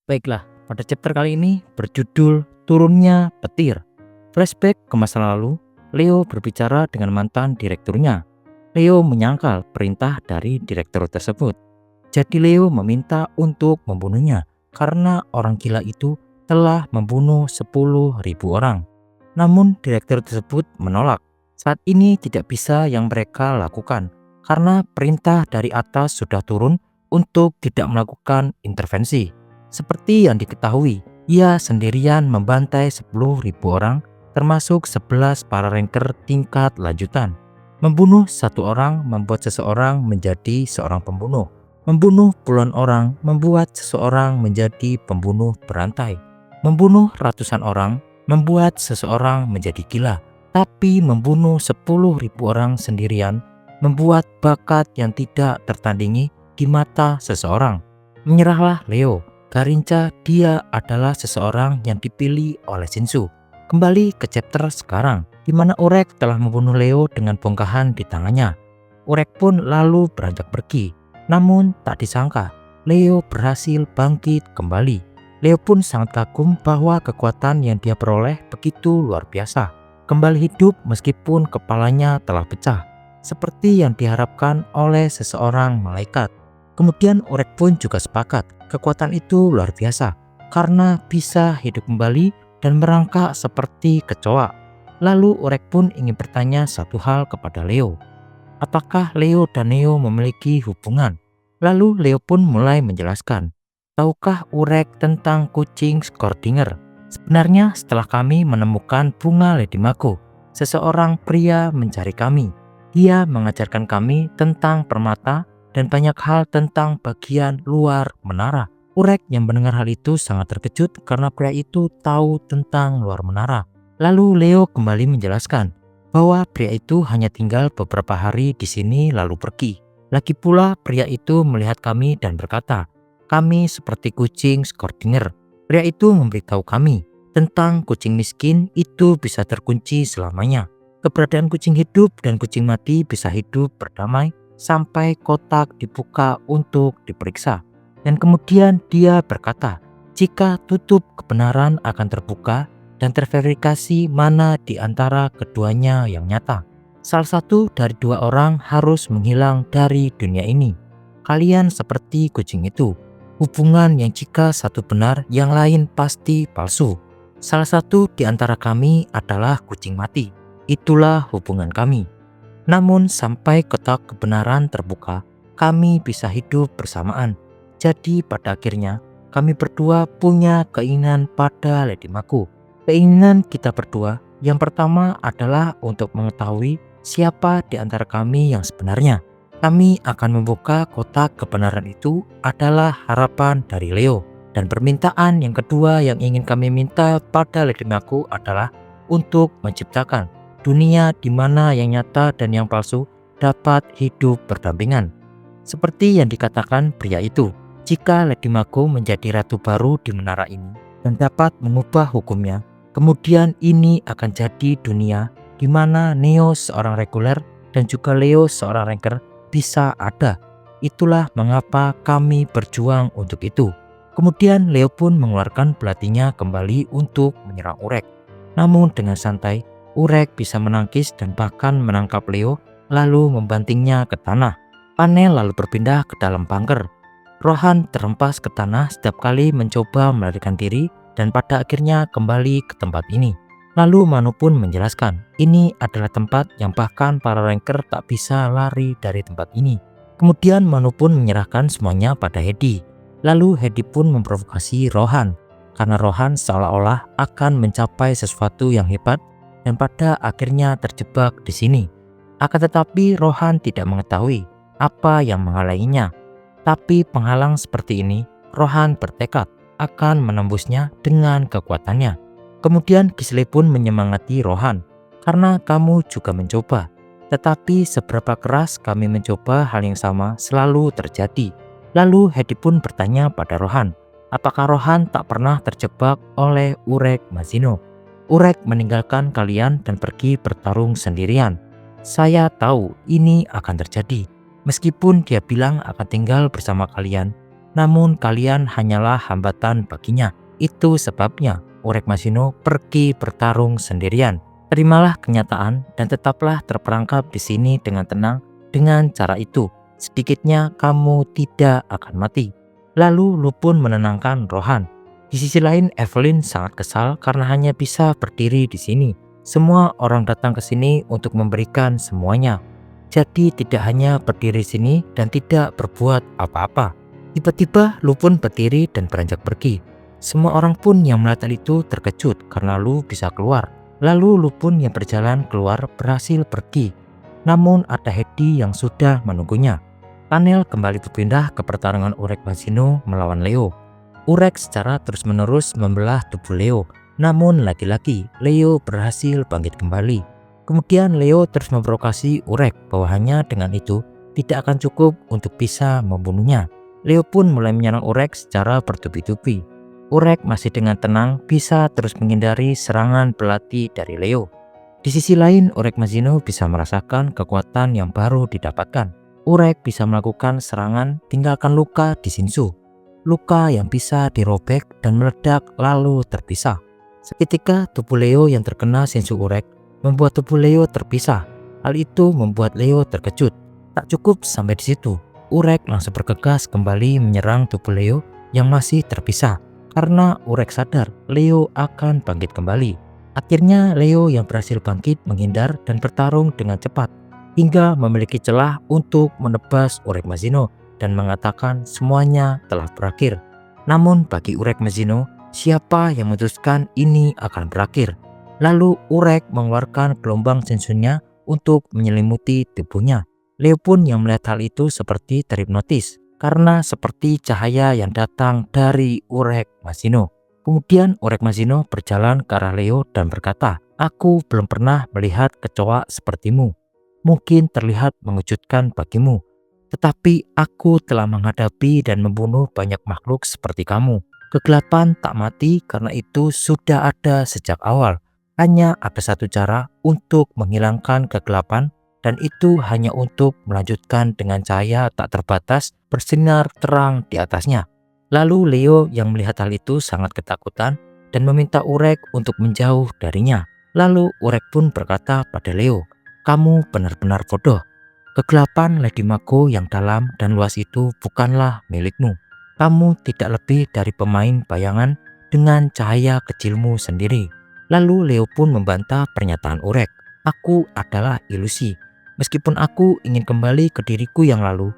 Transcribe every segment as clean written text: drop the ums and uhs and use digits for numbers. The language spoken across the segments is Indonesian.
Baiklah, pada chapter kali ini berjudul Turunnya Petir. Flashback ke masa lalu, Leo berbicara dengan mantan direkturnya. Leo menyangkal perintah dari direktur tersebut. Jadi Leo meminta untuk membunuhnya karena orang gila itu telah membunuh 10.000 orang. Namun direktur tersebut menolak. Saat ini tidak bisa yang mereka lakukan karena perintah dari atas sudah turun untuk tidak melakukan intervensi. Seperti yang diketahui, ia sendirian membantai 10.000 orang termasuk 11 para ranker tingkat lanjutan. Membunuh satu orang membuat seseorang menjadi seorang pembunuh. Membunuh puluhan orang membuat seseorang menjadi pembunuh berantai. Membunuh ratusan orang membuat seseorang menjadi gila. Tapi membunuh 10.000 orang sendirian membuat bakat yang tidak tertandingi di mata seseorang. Menyerahlah Leo. Garinca dia adalah seseorang yang dipilih oleh Shinsu. Kembali ke chapter sekarang, di mana Urek telah membunuh Leo dengan bongkahan di tangannya. Urek pun lalu beranjak pergi. Namun tak disangka, Leo berhasil bangkit kembali. Leo pun sangat kagum bahwa kekuatan yang dia peroleh begitu luar biasa. Kembali hidup meskipun kepalanya telah pecah, seperti yang diharapkan oleh seseorang malaikat. Kemudian Urek pun juga sepakat, kekuatan itu luar biasa karena bisa hidup kembali dan merangkak seperti kecoa. Lalu Urek pun ingin bertanya satu hal kepada Leo. Apakah Leo dan Neo memiliki hubungan? Lalu Leo pun mulai menjelaskan. Tahukah Urek tentang kucing Skordinger? Sebenarnya setelah kami menemukan bunga Lady Mako, seseorang pria mencari kami. Dia mengajarkan kami tentang permata dan banyak hal tentang bagian luar menara. Urek yang mendengar hal itu sangat terkejut karena pria itu tahu tentang luar menara. Lalu Leo kembali menjelaskan bahwa pria itu hanya tinggal beberapa hari di sini lalu pergi. Lagi pula pria itu melihat kami dan berkata, kami seperti kucing Skordinger. Pria itu memberitahu kami tentang kucing miskin itu bisa terkunci selamanya. Keberadaan kucing hidup dan kucing mati bisa hidup berdamai sampai kotak dibuka untuk diperiksa. Dan kemudian dia berkata, jika tutup kebenaran akan terbuka dan terverifikasi mana di antara keduanya yang nyata. Salah satu dari dua orang harus menghilang dari dunia ini. Kalian seperti kucing itu. Hubungan yang jika satu benar, yang lain pasti palsu. Salah satu di antara kami adalah kucing mati. Itulah hubungan kami. Namun sampai kotak kebenaran terbuka, kami bisa hidup bersamaan. Jadi pada akhirnya, kami berdua punya keinginan pada Lady Mako. Keinginan kita berdua yang pertama adalah untuk mengetahui siapa di antara kami yang sebenarnya. Kami akan membuka kotak kebenaran itu adalah harapan dari Leo. Dan permintaan yang kedua yang ingin kami minta pada Lady Mako adalah untuk menciptakan dunia di mana yang nyata dan yang palsu dapat hidup berdampingan. Seperti yang dikatakan pria itu, jika Lady Mako menjadi ratu baru di menara ini dan dapat mengubah hukumnya, kemudian ini akan jadi dunia di mana Neo seorang reguler dan juga Leo seorang ranker bisa ada. Itulah mengapa kami berjuang untuk itu. Kemudian Leo pun mengeluarkan pelatihnya kembali untuk menyerang Urek. Namun dengan santai, Urek bisa menangkis dan bahkan menangkap Leo lalu membantingnya ke tanah. Panel lalu berpindah ke dalam bunker. Rohan terhempas ke tanah setiap kali mencoba melarikan diri dan pada akhirnya kembali ke tempat ini. Lalu Manu pun menjelaskan, ini adalah tempat yang bahkan para ranker tak bisa lari dari tempat ini. Kemudian Manu pun menyerahkan semuanya pada Hedi. Lalu Hedi pun memprovokasi Rohan karena Rohan seolah-olah akan mencapai sesuatu yang hebat dan pada akhirnya terjebak di sini. Akan tetapi Rohan tidak mengetahui apa yang menghalanginya. Tapi penghalang seperti ini, Rohan bertekad akan menembusnya dengan kekuatannya. Kemudian Gisle pun menyemangati Rohan, karena kamu juga mencoba. Tetapi seberapa keras kami mencoba hal yang sama selalu terjadi. Lalu Hedi pun bertanya pada Rohan, apakah Rohan tak pernah terjebak oleh Urek Mazino? Urek meninggalkan kalian dan pergi bertarung sendirian. Saya tahu ini akan terjadi. Meskipun dia bilang akan tinggal bersama kalian, namun kalian hanyalah hambatan baginya. Itu sebabnya Urekmasino pergi bertarung sendirian. Terimalah kenyataan dan tetaplah terperangkap di sini dengan tenang. Dengan cara itu, sedikitnya kamu tidak akan mati. Lalu Lu pun menenangkan Rohan. Di sisi lain, Evelyn sangat kesal karena hanya bisa berdiri di sini. Semua orang datang ke sini untuk memberikan semuanya. Jadi tidak hanya berdiri di sini dan tidak berbuat apa-apa. Tiba-tiba Lu pun berdiri dan beranjak pergi. Semua orang pun yang melihat hal itu terkejut karena Lu bisa keluar. Lalu Lu pun yang berjalan keluar berhasil pergi. Namun ada Hedy yang sudah menunggunya. Panel kembali berpindah ke pertarungan Urekmasino melawan Leo. Urek secara terus-menerus membelah tubuh Leo. Namun lagi-lagi Leo berhasil bangkit kembali. Kemudian Leo terus memprovokasi Urek bahwa hanya dengan itu tidak akan cukup untuk bisa membunuhnya. Leo pun mulai menyerang Urek secara bertubi-tubi. Urek masih dengan tenang bisa terus menghindari serangan belati dari Leo. Di sisi lain, Urekmasino bisa merasakan kekuatan yang baru didapatkan. Urek bisa melakukan serangan tinggalkan luka di Shinsu. Luka yang bisa dirobek dan meledak lalu terpisah. Seketika tubuh Leo yang terkena Shinsu Urek membuat tubuh Leo terpisah. Hal itu membuat Leo terkejut. Tak cukup sampai di situ, Urek langsung bergegas kembali menyerang tubuh Leo yang masih terpisah. Karena Urek sadar Leo akan bangkit kembali. Akhirnya Leo yang berhasil bangkit menghindar dan bertarung dengan cepat hingga memiliki celah untuk menebas Urekmasino dan mengatakan semuanya telah berakhir. Namun bagi Urekmasino, siapa yang memutuskan ini akan berakhir? Lalu Urek mengeluarkan gelombang Shinsunya untuk menyelimuti tubuhnya. Leo pun yang melihat hal itu seperti terhipnotis karena seperti cahaya yang datang dari Urekmasino. Kemudian Urekmasino berjalan ke arah Leo dan berkata, "Aku belum pernah melihat kecoa sepertimu. Mungkin terlihat mengejutkan bagimu, tetapi aku telah menghadapi dan membunuh banyak makhluk seperti kamu. Kegelapan tak mati karena itu sudah ada sejak awal. Hanya ada satu cara untuk menghilangkan kegelapan, dan itu hanya untuk melanjutkan dengan cahaya tak terbatas bersinar terang di atasnya." Lalu Leo yang melihat hal itu sangat ketakutan dan meminta Urek untuk menjauh darinya. Lalu Urek pun berkata pada Leo, "Kamu benar-benar bodoh. Kegelapan Lady Mako yang dalam dan luas itu bukanlah milikmu. Kamu tidak lebih dari pemain bayangan dengan cahaya kecilmu sendiri." Lalu Leo pun membantah pernyataan Urek. "Aku adalah ilusi. Meskipun aku ingin kembali ke diriku yang lalu,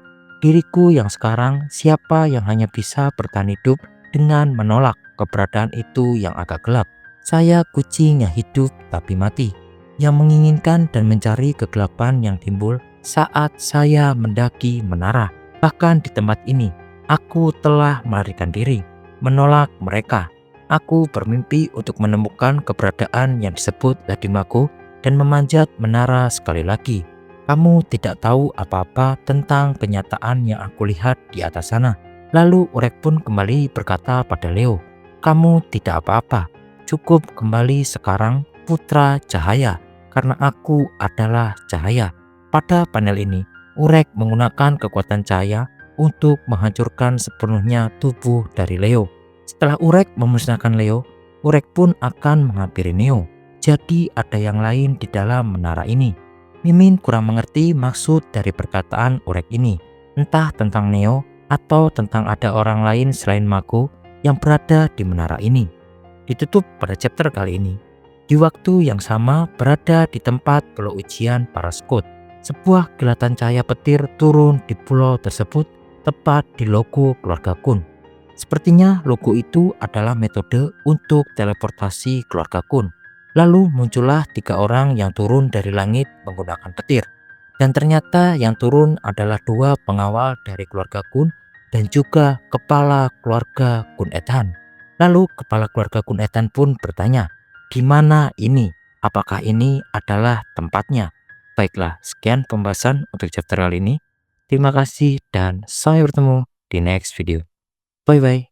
diriku yang sekarang, siapa yang hanya bisa bertahan hidup dengan menolak keberadaan itu yang agak gelap. Saya kucing yang hidup tapi mati, yang menginginkan dan mencari kegelapan yang timbul saat saya mendaki menara. Bahkan di tempat ini, aku telah melarikan diri, menolak mereka. Aku bermimpi untuk menemukan keberadaan yang disebut Lady Mako dan memanjat menara sekali lagi. Kamu tidak tahu apa-apa tentang kenyataan yang aku lihat di atas sana." Lalu Urek pun kembali berkata pada Leo, "Kamu tidak apa-apa. Cukup kembali sekarang, putra cahaya, karena aku adalah cahaya." Pada panel ini, Urek menggunakan kekuatan cahaya untuk menghancurkan sepenuhnya tubuh dari Leo. Setelah Urek memusnahkan Leo, Urek pun akan menghampiri Neo. Jadi ada yang lain di dalam menara ini. Mimin kurang mengerti maksud dari perkataan Urek ini, entah tentang Neo atau tentang ada orang lain selain Mako yang berada di menara ini. Ditutup pada chapter kali ini. Di waktu yang sama berada di tempat pulau ujian para Scout, sebuah kilatan cahaya petir turun di pulau tersebut tepat di logo keluarga Kun. Sepertinya logo itu adalah metode untuk teleportasi keluarga Kun. Lalu muncullah 3 orang yang turun dari langit menggunakan petir. Dan ternyata yang turun adalah 2 pengawal dari keluarga Kun dan juga kepala keluarga Kun Ethan. Lalu kepala keluarga Kun Ethan pun bertanya, "Di mana ini? Apakah ini adalah tempatnya?" Baiklah, sekian pembahasan untuk chapter kali ini. Terima kasih dan sampai bertemu di next video. Bye bye.